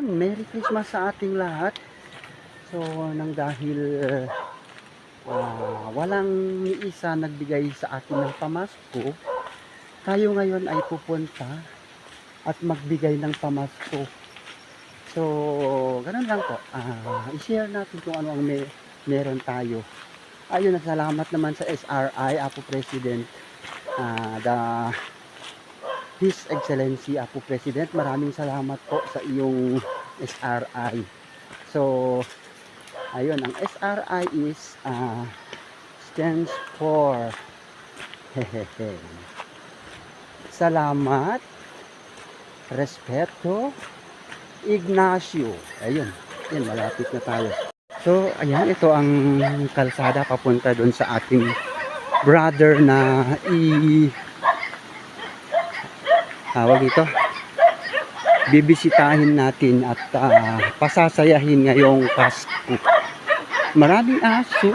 ayun, Merry Christmas sa ating lahat. So, nang dahil walang isa nagbigay sa atin ng pamasko, tayo ngayon ay pupunta at magbigay ng pamasko. So, ganun lang po. I-share natin kung ano ang meron tayo. Ayun, salamat naman sa SRI, Apo President, His Excellency Apo President. Maraming salamat po sa iyong SRI. So, ayun, ang SRI is stands for Salamat, Respeto, Ignacio. Ayun, yan, malapit na tayo. So, ayan, ito ang kalsada papunta doon sa ating brother na tawag ito, bibisitahin natin at pasasayahin ngayong Pasko. Maraming aso,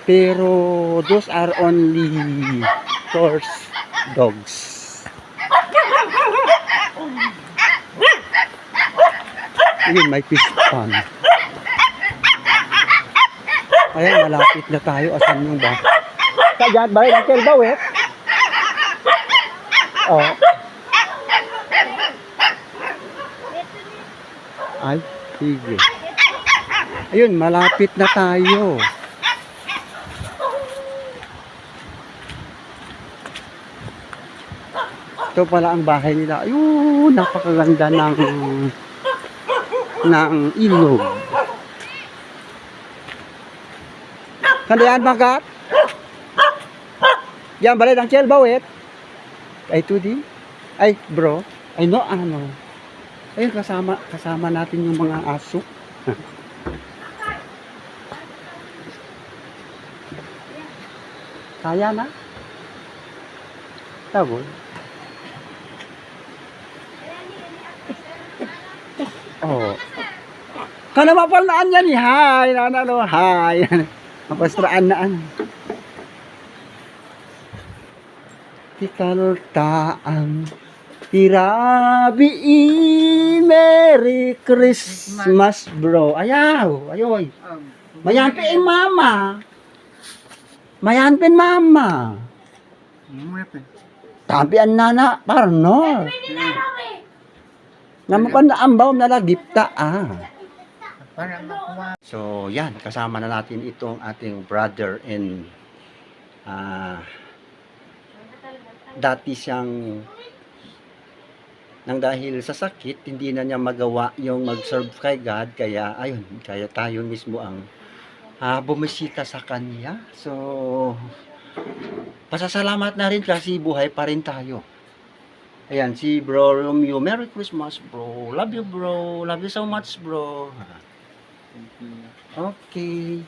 pero those are only horse dogs. Ayun, may fish pond. Ayan, malapit na tayo. Asan yung ba? Kaya ba yung kelbaw eh? Oh. Ay, sige. Ayun, malapit na tayo. Ito pala ang bahay nila. Ayun, napakaganda ng ilog. Kandiyan magat? Yan, balay ng kelbaw eh. Ay, 2D? Ay, bro. Ay, no, ano. Ayun, kasama natin yung mga aso. Kaya na? Tawag. Oh. Kana mapalaan yan, hi. Nanalo, hi. Mapastraan na ano. Tikaltaang tirabi Merry Christmas, bro. Ayaw, ayoy. Mayanpin mama. Mayanpin mama. Tampian nana, parno. Namapan na ambaw na lagipta So, yan, kasama na natin itong ating brother and dati siyang nang dahil sa sakit hindi na niya magawa yung mag-serve kay God, kaya ayun, kaya tayo mismo ang bumisita sa kanya. So pasasalamat na rin kasi buhay pa rin tayo. Ayan, si Bro Romeo, Merry Christmas bro, love you bro, love you so much bro. Okay,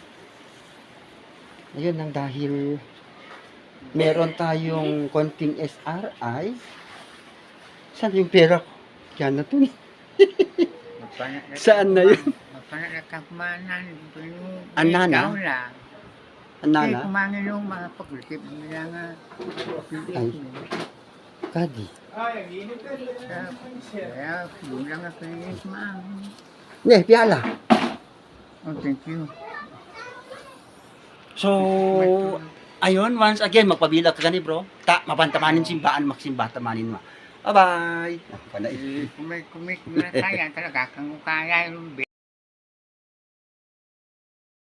ayun, nang dahil meron tayong konting SRI. Saan yung pera ko? Yan na to. Saan na yun? Anana? Anana? Kumangin yung mga pagkutip nila nga. Ay, kadi. Kaya, yun lang ang pinis, ma'am. Ne, piala. Oh, thank you. So, ayun, once again, magpabilag ka gani bro. Mapantamanin simbaan, magsimba tamanin mo. Bye-bye. Kumik na tayo, talaga kang kaya yung